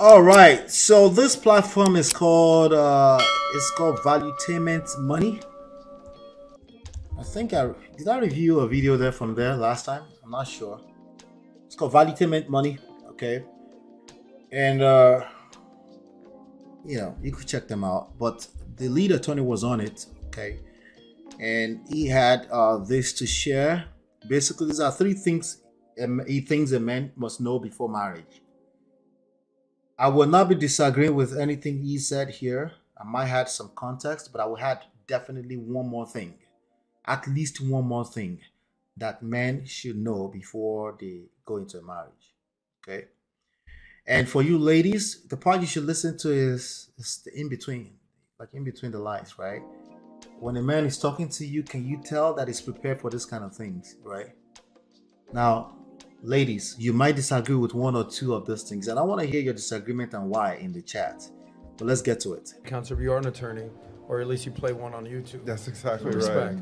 All right, so this platform is called Valuetainment Money. I think I did I review a video there from there last time. I'm not sure. It's called Valuetainment Money. Okay, and you could check them out. But the lead attorney was on it. Okay, and he had this to share. Basically, these are three things he thinks a man must know before marriage. I will not be disagreeing with anything he said here. I might add some context, but I will add definitely one more thing, at least one more thing that men should know before they go into a marriage. Okay. And for you ladies, the part you should listen to is the in between, like in between the lines, right? When a man is talking to you, can you tell that he's prepared for this kind of things, right? Now, ladies, you might disagree with one or two of those things, and I want to hear your disagreement and why in the chat. But let's get to it. Counselor, you are an attorney, or at least you play one on YouTube. That's exactly Respect.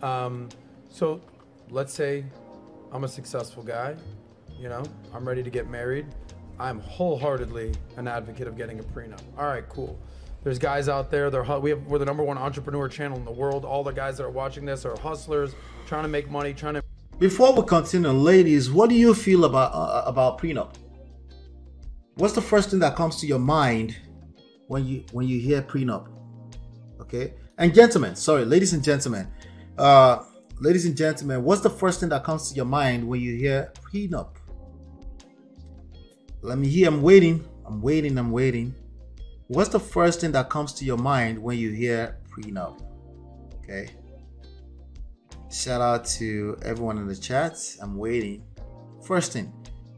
right. So let's say I'm a successful guy, I'm ready to get married. I'm wholeheartedly an advocate of getting a prenup. All right, cool. There's guys out there, we're the #1 entrepreneur channel in the world. All the guys that are watching this are hustlers, trying to make money, trying to... Before we continue, ladies, what do you feel about prenup? What's the first thing that comes to your mind when you hear prenup? Okay, and gentlemen, sorry, ladies and gentlemen, what's the first thing that comes to your mind when you hear prenup? Let me hear. I'm waiting. What's the first thing that comes to your mind when you hear prenup? Okay. Shout out to everyone in the chat. I'm waiting. First thing,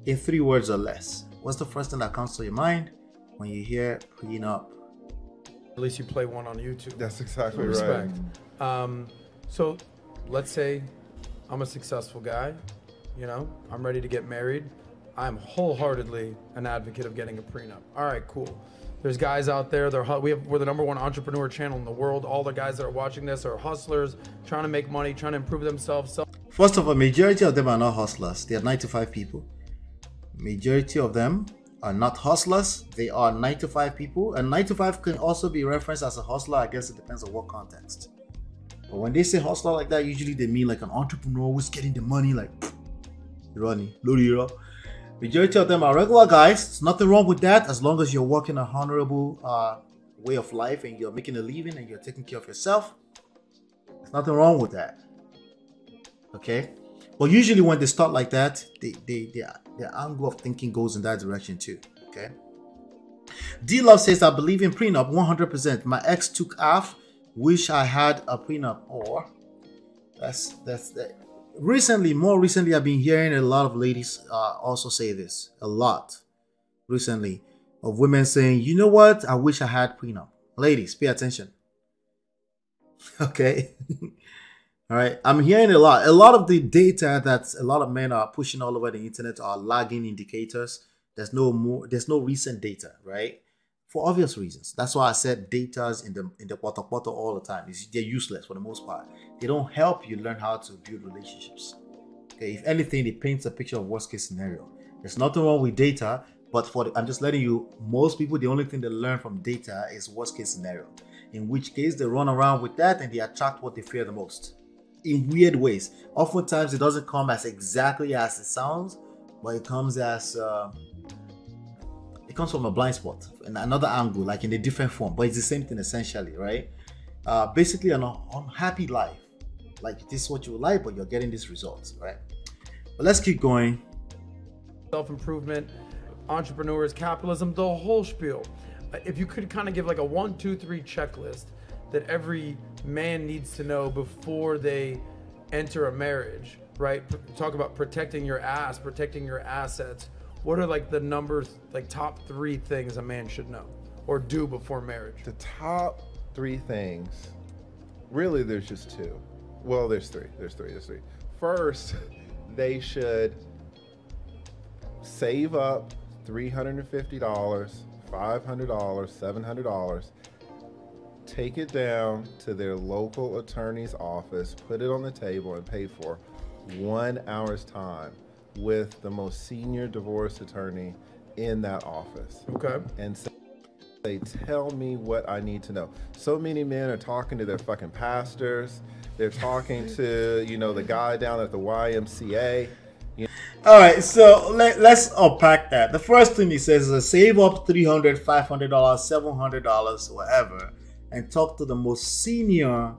in 3 words or less, what's the first thing that comes to your mind when you hear prenup? At least you play one on YouTube. That's exactly Respect. right. So let's say I'm a successful guy, I'm ready to get married. I'm wholeheartedly an advocate of getting a prenup. All right, cool. There's guys out there, we're the #1 entrepreneur channel in the world. All the guys that are watching this are hustlers, trying to make money, trying to improve themselves. First of all, majority of them are not hustlers. They are 9 to 5 people. Majority of them are not hustlers. They are 9 to 5 people. And 9 to 5 can also be referenced as a hustler. I guess it depends on what context. But when they say hustler like that, usually they mean like an entrepreneur who's getting the money, like running. Majority of them are regular guys. There's nothing wrong with that as long as you're working a honorable way of life and you're making a living and you're taking care of yourself. There's nothing wrong with that. Okay? But usually when they start like that, their angle of thinking goes in that direction too. Okay? D-Love says, I believe in prenup 100%. My ex took half. Wish I had a prenup. Or that's that. More recently, I've been hearing a lot of ladies also say this. A lot recently of women saying, you know what? I wish I had prenup. Ladies, pay attention. Okay. All right. I'm hearing a lot. A lot of the data that a lot of men are pushing all over the internet are lagging indicators. There's no recent data, right? For obvious reasons. That's why I said data's in the porta all the time. They're useless for the most part. They don't help you learn how to build relationships. Okay, if anything, it paints a picture of worst case scenario. There's nothing wrong with data, but I'm just letting you, most people, the only thing they learn from data is worst case scenario. In which case they run around with that and they attract what they fear the most. In weird ways. Oftentimes it doesn't come as exactly as it sounds, but it comes as it comes from a blind spot in another angle, like in a different form, but it's the same thing essentially, right? Basically an unhappy life. Like this is what you would like, but you're getting these results, right? But let's keep going. Self-improvement, entrepreneurs, capitalism, the whole spiel. If you could kind of give like a 1, 2, 3 checklist that every man needs to know before they enter a marriage, right? Talk about protecting your ass, protecting your assets. What are like the top 3 things a man should know or do before marriage? The top 3 things, really there's just 2. Well, there's 3. There's 3. First, they should save up $350, $500, $700, take it down to their local attorney's office, put it on the table and pay for 1 hour's time with the most senior divorce attorney in that office. Okay. And say, tell me what I need to know. So many men are talking to their fucking pastors. They're talking to, you know, the guy down at the YMCA. All right, so let's unpack that. The first thing he says is save up $300, $500, $700, whatever, and talk to the most senior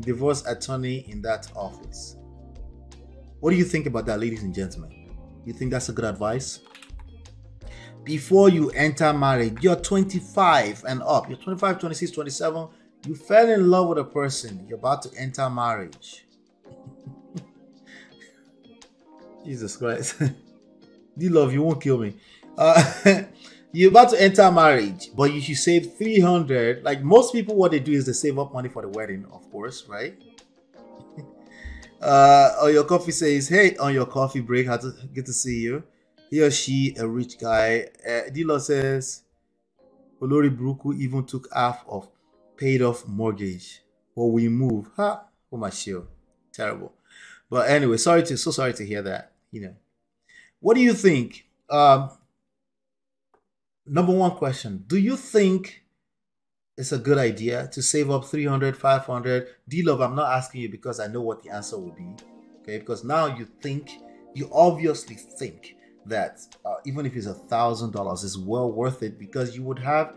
divorce attorney in that office. What do you think about that, ladies and gentlemen? You think that's a good advice? Before you enter marriage, you're 25 and up. You're 25, 26, 27. You fell in love with a person. You're about to enter marriage. Jesus Christ. D-Love, you won't kill me. You're about to enter marriage, but you should save $300. Like most people, what they do is they save up money for the wedding, of course, right? On your coffee says, hey, on your coffee break, good to see you. He or she, a rich guy. D-Love says, Olori Bruku even took half of paid off mortgage. Well, we move. Ha! Oh my shield. Terrible. But anyway, so sorry to hear that. You know, what do you think? Number one question: do you think it's a good idea to save up $300, $500? D-Love, I'm not asking you because I know what the answer will be. Okay, because now you obviously think that even if it's $1,000, it's well worth it because you would have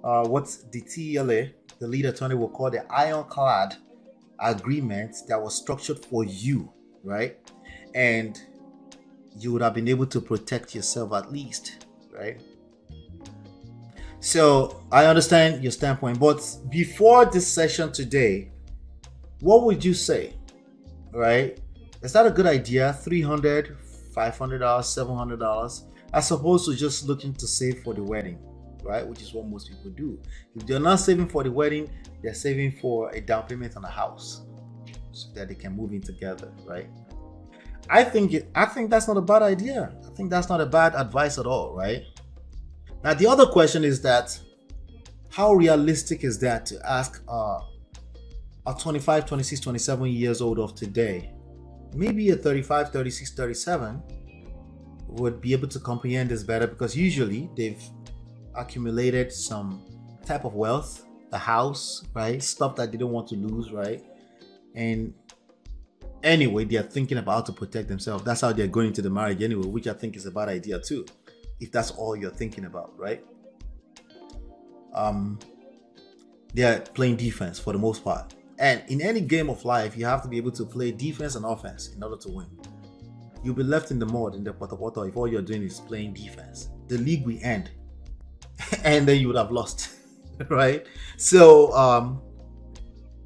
what the TLA, the lead attorney, will call the ironclad agreement that was structured for you, right? And you would have been able to protect yourself at least, right? So I understand your standpoint, but before this session today, what would you say, right? Is that a good idea? $300, $500, $700, as opposed to just looking to save for the wedding, right? Which is what most people do. If they're not saving for the wedding, they're saving for a down payment on a house so that they can move in together, right? I think that's not a bad idea. I think that's not a bad advice at all, right? Now, the other question is that how realistic is that to ask a 25, 26, 27 years old of today? Maybe a 35, 36, 37 would be able to comprehend this better because usually they've accumulated some type of wealth, a house, right? Stuff that they don't want to lose, right? And anyway, they're thinking about how to protect themselves. That's how they're going into the marriage anyway, which I think is a bad idea too, if that's all you're thinking about, right? They're playing defense for the most part. And in any game of life, you have to be able to play defense and offense in order to win. You'll be left in the mud, in the potopoto, if all you're doing is playing defense. The league will end. And then you would have lost, right? So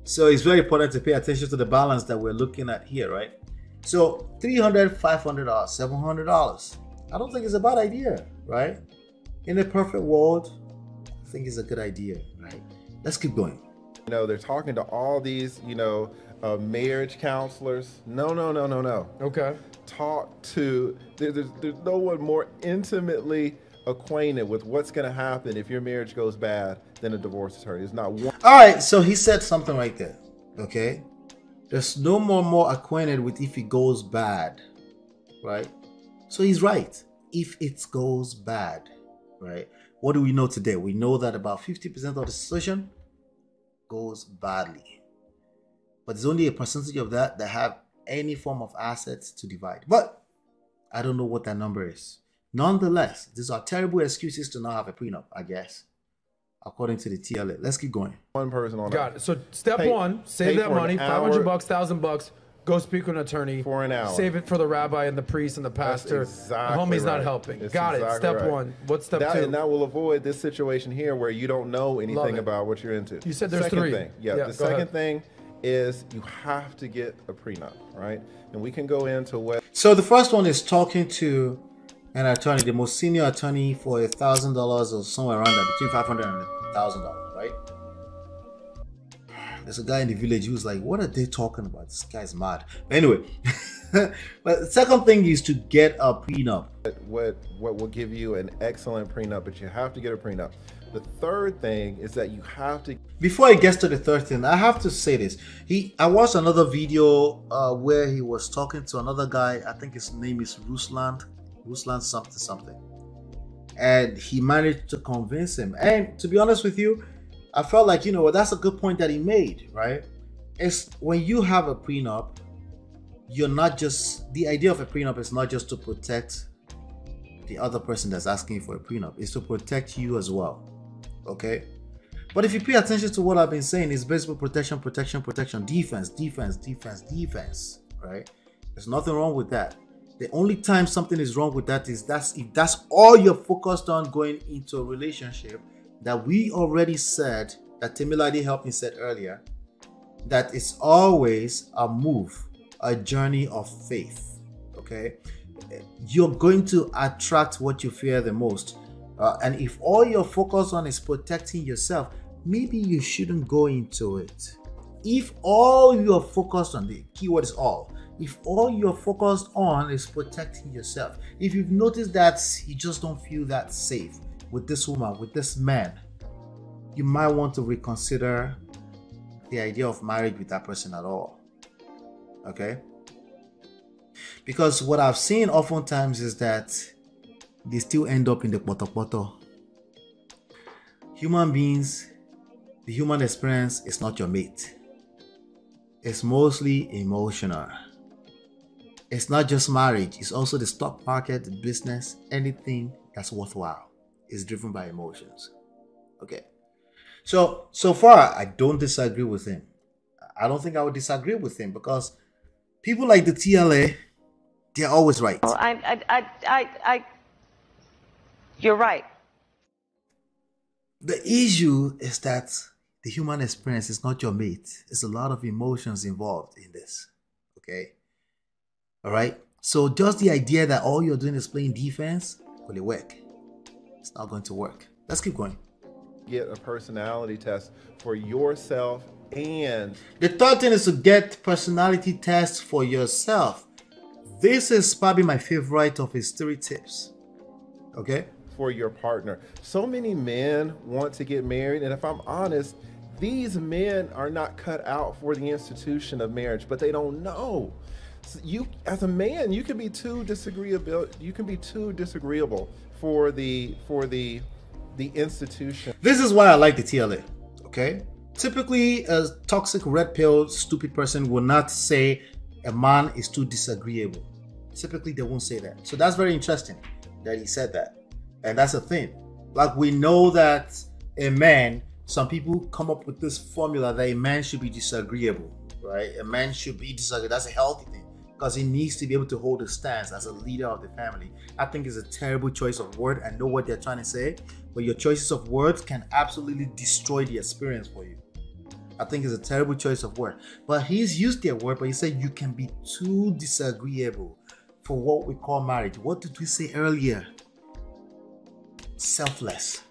it's very important to pay attention to the balance that we're looking at here, right? So $300, $500, $700. I don't think it's a bad idea, right? In a perfect world, I think it's a good idea, right? Let's keep going. You know, they're talking to all these, you know, marriage counselors. No. Okay. Talk to, there's no one more intimately acquainted with what's going to happen if your marriage goes bad than a divorce attorney. There's not one. All right, so he said something right there, okay? There's no more acquainted with if it goes bad, right? So he's right. If it goes bad, right? What do we know today? We know that about 50% of the situation goes badly. But there's only a percentage of that have any form of assets to divide. But I don't know what that number is. Nonetheless, these are terrible excuses to not have a prenup, I guess, according to the TLA. Let's keep going. One person on Got it. So step one, save that money, $500, $1,000. Go speak with an attorney for an hour. Save it for the rabbi and the priest and the pastor. Exactly the homie's right. not helping. It's Got exactly it. Step right. one. What's step two? And that will avoid this situation here where you don't know Love anything it. about what you're into. You said there's second three. Thing, the go second ahead. thing is you have to get a prenup, right? And we can go into what. So the first one is talking to an attorney, the most senior attorney, for $1,000 or somewhere around that, between $500 and $1,000, right? There's a guy in the village who's like, what are they talking about? This guy's mad. But anyway, but the second thing is to get a prenup. What will give you an excellent prenup, but you have to get a prenup. The third thing is that you have to. Before he gets to the third thing, I have to say this. I watched another video where he was talking to another guy. I think his name is Ruslan something. and he managed to convince him. And to be honest with you, I felt like, that's a good point that he made, right? It's when you have a prenup, the idea of a prenup is not just to protect the other person that's asking you for a prenup, it's to protect you as well. Okay? But if you pay attention to what I've been saying, it's basically protection, defense, right? There's nothing wrong with that. The only time something is wrong with that is if that's all you're focused on going into a relationship that we already said, that Timiladi helped me said earlier, that it's always a journey of faith. Okay? You're going to attract what you fear the most. And if all you're focused on is protecting yourself, maybe you shouldn't go into it. If all you're focused on, the keyword is all, if all you're focused on is protecting yourself, if you've noticed that you just don't feel that safe with this woman, with this man, you might want to reconsider the idea of marriage with that person at all. Okay? Because what I've seen oftentimes is that they still end up in the poto. Human beings, the human experience is not your mate. It's mostly emotional. It's not just marriage, it's also the stock market, the business, anything that's worthwhile is driven by emotions. Okay. So far, I don't disagree with him. I don't think I would disagree with him because people like the TLA, they're always right. Well, you're right. The issue is that the human experience is not your mate. There's a lot of emotions involved in this. Okay? All right? So just the idea that all you're doing is playing defense, will it work? It's not going to work. Let's keep going. Get a personality test for yourself, and the third thing is to get personality tests for yourself. This is probably my favorite of his 3 tips. Okay? For your partner. So many men want to get married, and if I'm honest, these men are not cut out for the institution of marriage, but they don't know. So you, as a man, you can be too disagreeable. You can be too disagreeable for the institution. This is why I like the TLA. Okay? Typically, a toxic red pill stupid person will not say a man is too disagreeable. Typically, they won't say that. So that's very interesting that he said that. And that's a thing. Like, we know that a man, some people come up with this formula that a man should be disagreeable, right? A man should be disagreeable. That's a healthy thing because he needs to be able to hold a stance as a leader of the family. I think it's a terrible choice of word. I know what they're trying to say, but your choices of words can absolutely destroy the experience for you. I think it's a terrible choice of word. But he's used their word, but he said you can be too disagreeable for what we call marriage. What did we say earlier? Selfless.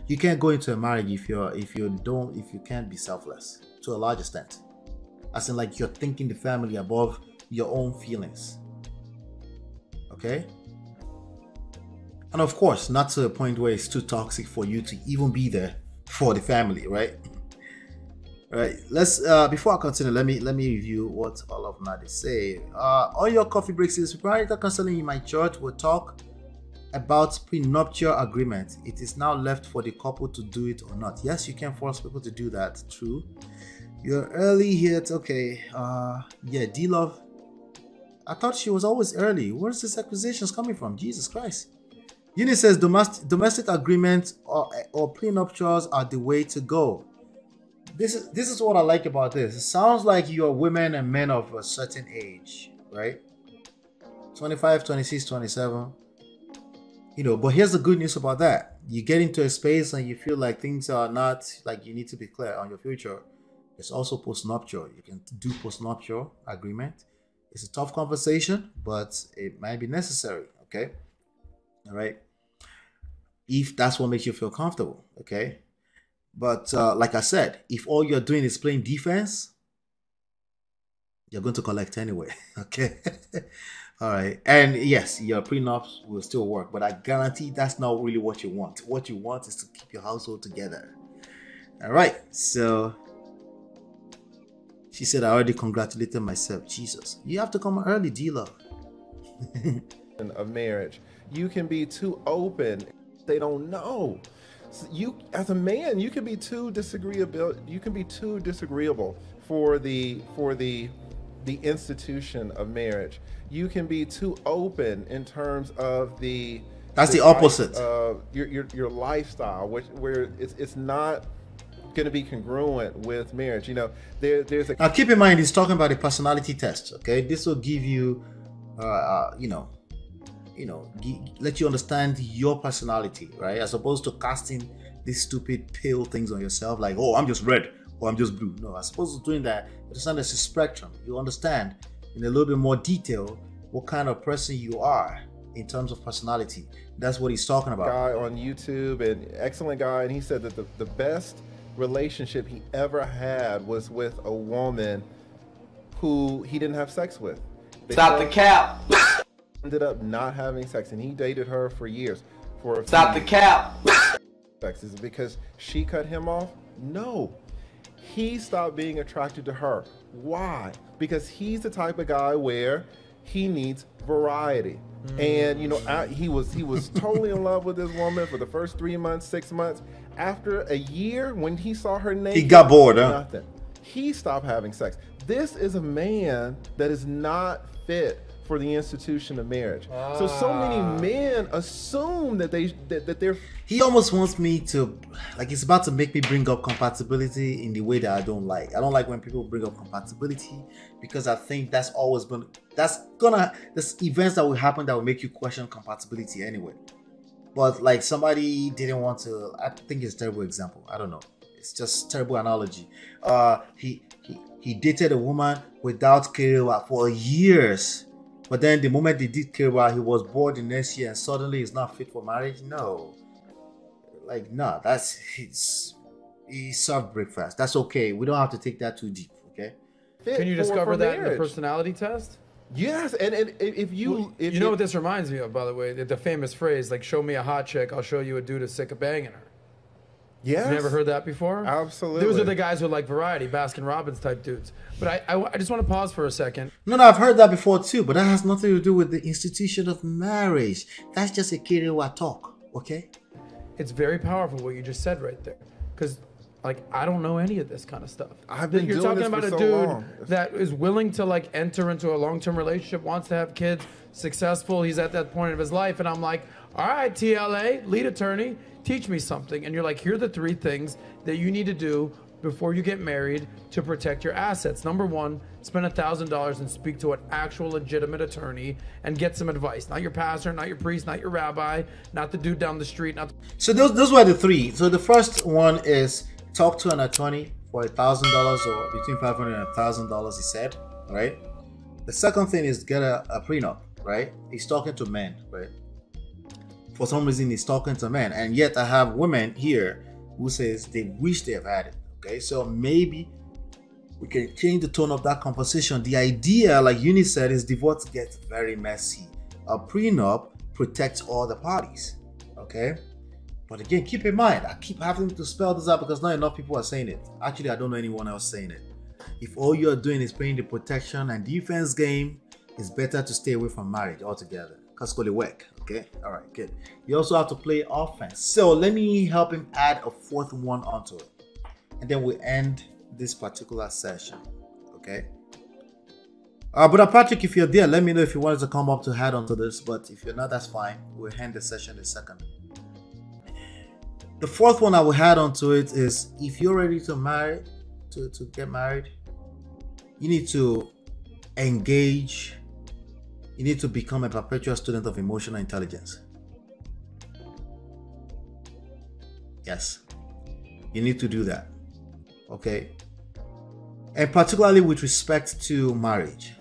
You can't go into a marriage if you can't be selfless to a large extent. As in, like, you're thinking the family above your own feelings. Okay? And of course, not to a point where it's too toxic for you to even be there for the family, right? Right. Let's before I continue, let me review what all of Nadi say. On your coffee breaks is premarital counseling in my church. We'll talk about prenuptial agreement. It is now left for the couple to do it or not. Yes, you can force people to do that. True. You're early here. Okay. Yeah, D-Love. I thought she was always early. Where's this accusations coming from? Jesus Christ. Uni says domestic agreements or prenuptials are the way to go. This is what I like about this. It sounds like you're women and men of a certain age, right? 25, 26, 27. But here's the good news about that. You get into a space and you feel like things are not, like, you need to be clear on your future. It's also postnuptial. You can do postnuptial agreement. It's a tough conversation, but it might be necessary, okay? All right? If that's what makes you feel comfortable, okay? But like I said, if all you're doing is playing defense, you're going to collect anyway, okay? All right. And yes, your prenups will still work, but I guarantee that's not really what you want. What you want is to keep your household together. All right. So she said, I already congratulated myself. Jesus, you have to come early, D-Love. Of marriage. You can be too open. They don't know. So you, as a man, you can be too disagreeable. You can be too disagreeable for the institution of marriage. You can be too open in terms of the. That's the opposite. Your lifestyle, where it's not going to be congruent with marriage. You know, there's a. Now keep in mind, he's talking about a personality test. Okay, this will give you, let you understand your personality, right? As opposed to casting these stupid pale things on yourself, like, oh, I'm just red or I'm just blue. No, as opposed to doing that, you understand there's a spectrum. You understand in a little bit more detail what kind of person you are in terms of personality. That's what he's talking about. Guy on YouTube, an excellent guy, and he said that the best relationship he ever had was with a woman who he didn't have sex with. Stop the cap. Ended up not having sex, and he dated her for years. Stop the cap. Sex is it because she cut him off? No. He stopped being attracted to her. Why? Because he's the type of guy where he needs variety. And you know, he was totally in love with this woman for the first 3 months, 6 months. After a year, when he saw her naked, he got bored, huh? Nothing. He stopped having sex. This is a man that is not fit for the institution of marriage. So many men assume that they're. He almost wants me to, like, he's about to make me bring up compatibility in the way that I don't like. I don't like when people bring up compatibility because I think there's events that will happen that will make you question compatibility anyway. But like somebody didn't want to, I think it's a terrible example. I don't know. It's just terrible analogy. He dated a woman without Kerewa for years. But then the moment they did Kerewa, he was bored the next year and suddenly he's not fit for marriage. No. Like, no, he served breakfast. That's okay. We don't have to take that too deep, okay? Can you discover that in the personality test? Yes, and if you know what this reminds me of, by the way, the famous phrase, like, show me a hot chick, I'll show you a dude who's sick of banging her. Yes. You never heard that before? Absolutely. Those are the guys who like variety, Baskin Robbins type dudes. But I just want to pause for a second. No, I've heard that before too, but that has nothing to do with the institution of marriage. That's just a Kerewa talk, okay? It's very powerful what you just said right there. Because, like, I don't know any of this kind of stuff. You're talking about a dude that is willing to, like, enter into a long-term relationship, wants to have kids, successful. He's at that point of his life. And I'm like, all right, TLA, lead attorney, teach me something. And you're like, here are the 3 things that you need to do before you get married to protect your assets. Number 1, spend $1,000 and speak to an actual legitimate attorney and get some advice. Not your pastor, not your priest, not your rabbi, not the dude down the street. So those were the 3. So the first one is talk to an attorney for $1,000 or between $500 and $1,000, he said, right? The second thing is get a prenup, right? He's talking to men, right? For some reason, he's talking to men. And yet I have women here who says they wish they have had it. Okay, so maybe we can change the tone of that conversation. The idea, like Eunice said, is divorce gets very messy. A prenup protects all the parties. Okay, but again, keep in mind, I keep having to spell this out because not enough people are saying it. Actually, I don't know anyone else saying it. If all you're doing is playing the protection and defense game, it's better to stay away from marriage altogether. Because it's going to work. Okay, all right, good. You also have to play offense. So let me help him add a 4th one onto it. And then we end this particular session, okay? But Patrick, if you're there, let me know if you wanted to come up to add onto this. But if you're not, that's fine. We'll end the session in a second. The 4th one I will add onto it is if you're ready to marry, to get married, you need to engage. You need to become a perpetual student of emotional intelligence. Yes, you need to do that. Okay, and particularly with respect to marriage.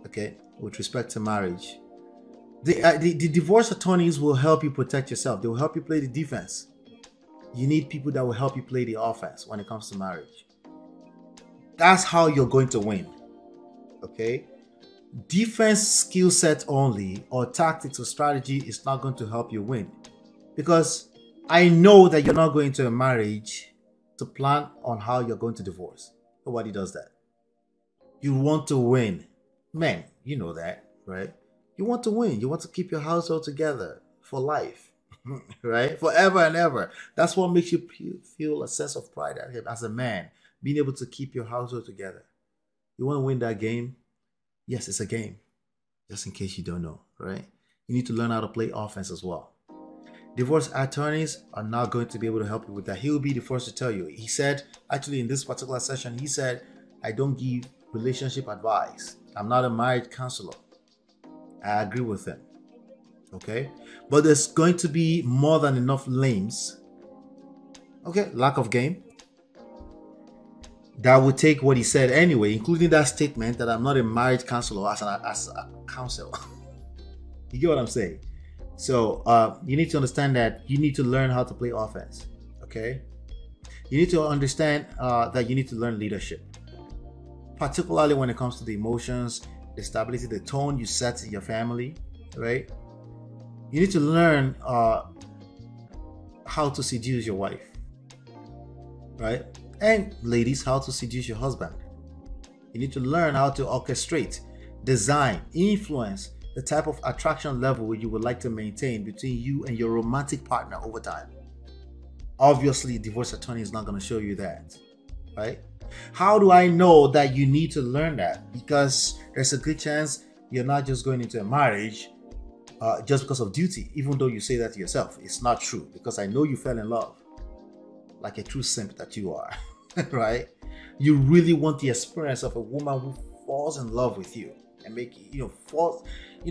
Okay, with respect to marriage, the divorce attorneys will help you protect yourself. They will help you play the defense. You need people that will help you play the offense when it comes to marriage. That's how you're going to win. Okay, defense skill set only or tactics or strategy is not going to help you win, because I know that you're not going to a marriage to plan on how you're going to divorce. Nobody does that. You want to win. Men, you know that, right? You want to win. You want to keep your household together for life, right? Forever and ever. That's what makes you feel a sense of pride as a man, being able to keep your household together. You want to win that game? Yes, it's a game. Just in case you don't know, right? You need to learn how to play offense as well. Divorce attorneys are not going to be able to help you with that. He'll be the first to tell you. He said, actually in this particular session, he said, I don't give relationship advice. I'm not a marriage counselor. I agree with him. Okay? But there's going to be more than enough lames. Okay? Lack of game. That would take what he said anyway, including that statement that I'm not a marriage counselor as a counsel. You get what I'm saying? So you need to understand that you need to learn how to play offense. Okay? You need to understand that you need to learn leadership. Particularly when it comes to the emotions, the stability, the tone you set in your family, right? You need to learn how to seduce your wife, right? And ladies, how to seduce your husband. You need to learn how to orchestrate, design, influence the type of attraction level you would like to maintain between you and your romantic partner over time. Obviously, divorce attorney is not going to show you that, right? How do I know that you need to learn that? Because there's a good chance you're not just going into a marriage just because of duty, even though you say that to yourself. It's not true, because I know you fell in love like a true simp that you are, right? You really want the experience of a woman who falls in love with you and make you fall,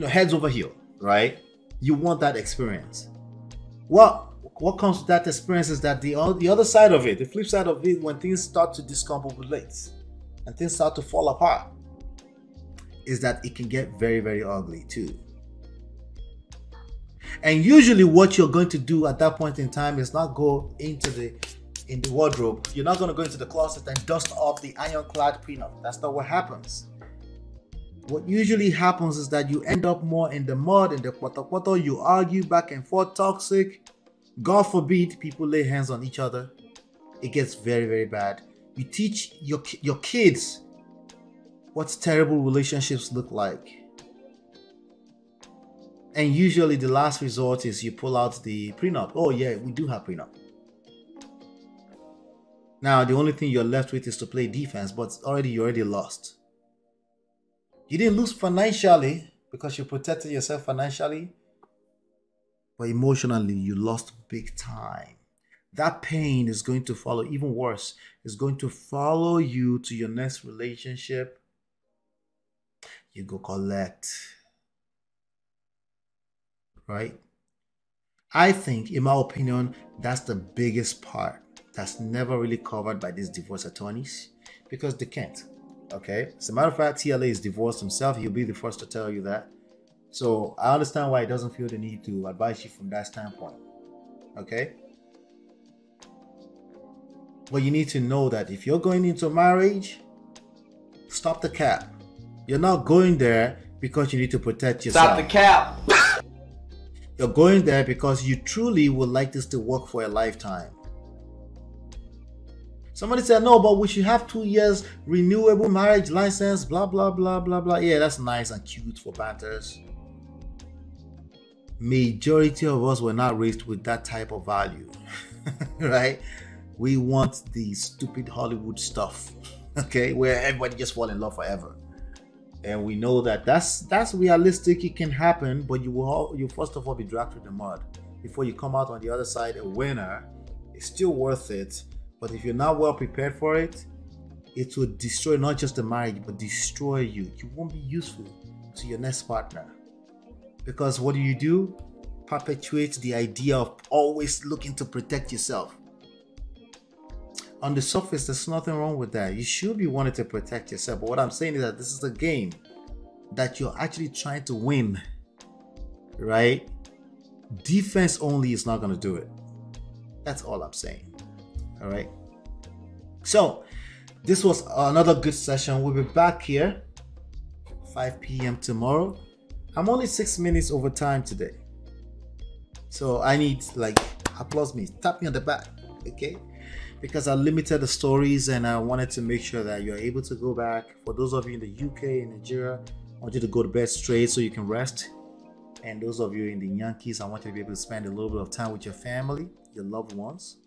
heads over heel, right? You want that experience. What comes with that experience is that the other side of it, the flip side of it, when things start to discombobulate and things start to fall apart, is that it can get very, very ugly too. And usually what you're going to do at that point in time is not go into the wardrobe. You're not going to go into the closet and dust off the ironclad prenup. That's not what happens. What usually happens is that you end up more in the mud, in the quata, you argue back and forth, toxic. God forbid people lay hands on each other. It gets very, very bad. You teach your kids what terrible relationships look like. And usually the last resort is you pull out the prenup. Oh yeah, we do have prenup. Now the only thing you're left with is to play defense, but you already lost. You didn't lose financially because you protected yourself financially, but emotionally you lost big time. That pain is going to follow, even worse, is going to follow you to your next relationship. You go collect. Right? I think, in my opinion, that's the biggest part that's never really covered by these divorce attorneys, because they can't. Okay? As a matter of fact, TLA is divorced himself. He'll be the first to tell you that. So I understand why he doesn't feel the need to advise you from that standpoint. Okay? But you need to know that if you're going into marriage, stop the cap. You're not going there because you need to protect yourself. Stop the cap. You're going there because you truly would like this to work for a lifetime. Somebody said, no, but we should have 2 years renewable marriage license, blah, blah, blah, blah, blah. Yeah, that's nice and cute for banters. Majority of us were not raised with that type of value, right? We want the stupid Hollywood stuff, okay, where everybody just fall in love forever. And we know that that's realistic. It can happen, but you first of all be dragged through the mud before you come out on the other side a winner. It's still worth it, but if you're not well prepared for it, it will destroy not just the marriage, but destroy you. You won't be useful to your next partner, because what do? Perpetuate the idea of always looking to protect yourself. On the surface, there's nothing wrong with that. You should be wanting to protect yourself. But what I'm saying is that this is a game that you're actually trying to win, right? Defense only is not going to do it. That's all I'm saying. All right. So this was another good session. We'll be back here 5 p.m. tomorrow. I'm only 6 minutes over time today. So I need applause me. Tap me on the back. Okay. Because I limited the stories and I wanted to make sure that you're able to go back. For those of you in the UK and Nigeria want you to go to bed straight so you can rest. And those of you in the Yankees, I want you to be able to spend a little bit of time with your family, your loved ones.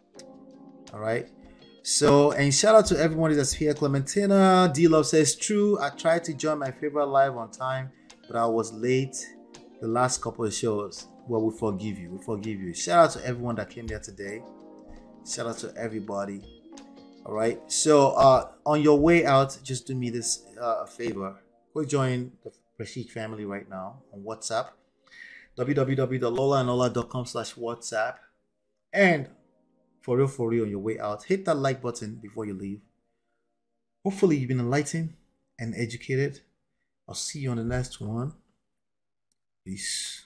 All right. So, and shout out to everyone that's here. Clementina D Love says, true, I tried to join my favorite live on time, but I was late the last couple of shows. Well, we forgive you. We forgive you. Shout out to everyone that came there today. Shout out to everybody. All right. So, on your way out, just do me this favor. Go join the Prestige family right now on WhatsApp. www.lolaanola.com/WhatsApp. And for real, on your way out, hit that like button before you leave. Hopefully, you've been enlightened and educated. I'll see you on the next one. Peace.